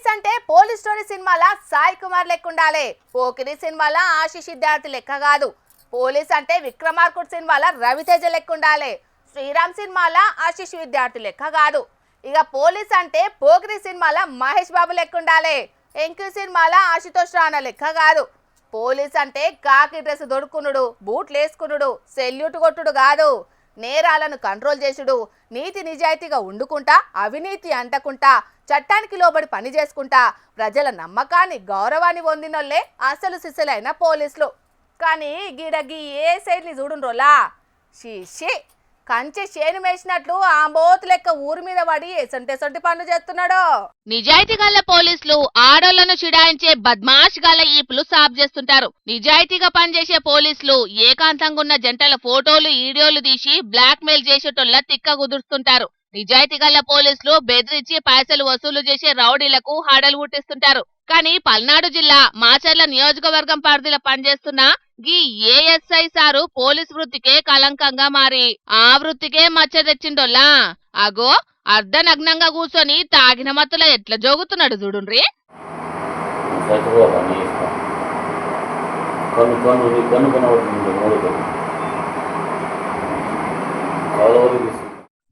Police అంటే police story సినిమాల సాయి కుమార్ లెక్క ఉండాలి. పోకిరి సినిమాల ఆశీష్ విద్యార్థి లెక్క కాదు. పోలీస్ అంటే విక్రమార్కుడు సినిమాల రవితేజ లెక్క ఉండాలి. శ్రీరామ్ సినిమాల ఆశీష్ విద్యార్థి లెక్క కాదు. ఇక పోలీస్ అంటే పోకిరి సినిమాల మహేష్ బాబు లెక్క ఉండాలి. ఎంక్యూ సినిమాల ఆశుతోష్ రాణా లెక్క కాదు. పోలీస్ అంటే కాకి డ్రెస్ దొడుకునుడు, బూట్లు వేసుకునుడు, సెల్యూట్ కొట్టుడు కాదు. నేరాలను కంట్రోల్ చేసుడు, నీతి నిజాయితీగా ఉండుకుంటా, అవినీతి అంటకుంటా, చట్టానికి లోబడి పని చేసుకుంటా, ప్రజల నమ్మకాన్ని గౌరవాన్ని పొందినోళ్లే అసలు సిసలైన పోలీసులు. కానీ గిడగి ఏ సైడ్ని చూడుండ్రోలా షీషి కంచె చేను వేసినట్లు ఆ బోతు లెక్క ఊరి మీద పడి ఎసంటి పనులు చేస్తున్నాడు. నిజాయితీ గల పోలీసులు ఆడోళ్లను చిడాయించే బద్మాష్ గల ఈపులు సాఫ్ చేస్తుంటారు. నిజాయితీగా పనిచేసే పోలీసులు ఏకాంతంగా ఉన్న జంటల ఫోటోలు వీడియోలు తీసి బ్లాక్ మెయిల్ చేసేటోళ్ళ తిక్క కుదురుస్తుంటారు. నిజాయితీ గల పోలీసులు బెదిరించి పైసలు వసూలు చేసే రౌడీలకు హడలు పుట్టిస్తుంటారు. కానీ పల్నాడు జిల్లా మాచర్ల నియోజకవర్గం పరిధిలో పనిచేస్తున్న గీ ఏఎస్ఐ సారు పోలీస్ వృత్తికే కలంకంగా మారి ఆ వృత్తికే మచ్చ తెచ్చిండోల్లా. అగో అర్ధనగ్నంగా కూర్చొని తాగిన మత్తుల ఎట్లా జోగుతున్నాడు చూడుండ్రి.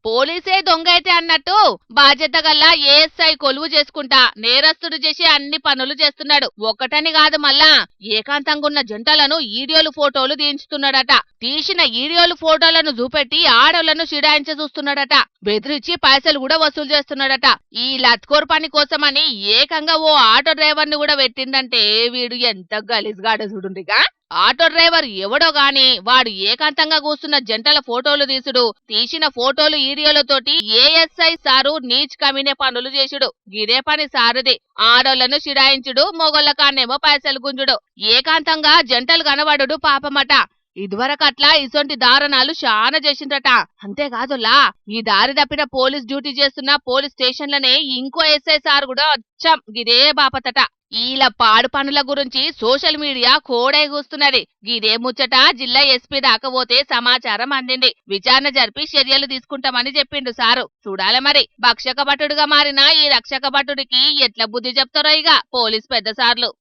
పోలీసే దొంగ అయితే అన్నట్టు బాధ్యత గల్లా ఏఎస్ఐ కొలువు చేసుకుంటా నేరస్తుడు చేసి అన్ని పనులు చేస్తున్నాడు. ఒక్కటని కాదు, మళ్ళా ఏకాంతంగా ఉన్న జంటలను ఈడియోలు ఫోటోలు తీయించుతున్నాడట. తీసిన ఈడియోలు ఫోటోలను చూపెట్టి ఆడోళ్లను చిడాయించ చూస్తున్నాడట. బెదిరించి పైసలు కూడా వసూలు చేస్తున్నాడట. ఈ లత్కోర్ పని కోసమని ఏకంగా ఓ ఆటో డ్రైవర్ ని కూడా పెట్టిండంటే వీడు ఎంత గలీజ్గాడ చూడుండిగా. ఆటో డ్రైవర్ ఎవడో గాని వాడు ఏకాంతంగా కూస్తున్న జంటల ఫోటోలు తీసుడు, తీసిన ఫోటోలు వీడియోలతోటి ఏఎస్ఐ సారు నీచ్ కమినే పనులు చేసుడు. గిదే పని సారుది. ఆడోళ్లను చిడాయించుడు, మొగోళ్ల కాన్నేమో పైసలు గుంజుడు. ఏకాంతంగా జంటలు కనబడుడు పాపమట. ఇదివరకు అట్లా ఇసొంటి దారుణాలు చాలా చేసిండ్రట. అంతేకాదులా ఈ దారి తప్పిన పోలీస్ డ్యూటీ చేస్తున్న పోలీస్ స్టేషన్లనే ఇంకో ఎస్ఐ సార్ కూడా అచ్చం గిదే బాపతట. ఈల పాడు పనుల గురించి సోషల్ మీడియా కోడై కూస్తున్నది. గిదే ముచ్చట జిల్లా ఎస్పీ దాకపోతే సమాచారం అందింది. విచారణ జరిపి చర్యలు తీసుకుంటామని చెప్పిండు సారు. చూడాలి మరి భక్షక భటుడుగా మారిన ఈ రక్షక భటుడికి ఎట్లా బుద్ధి చెప్తారో ఇక పోలీస్ పెద్ద సార్లు.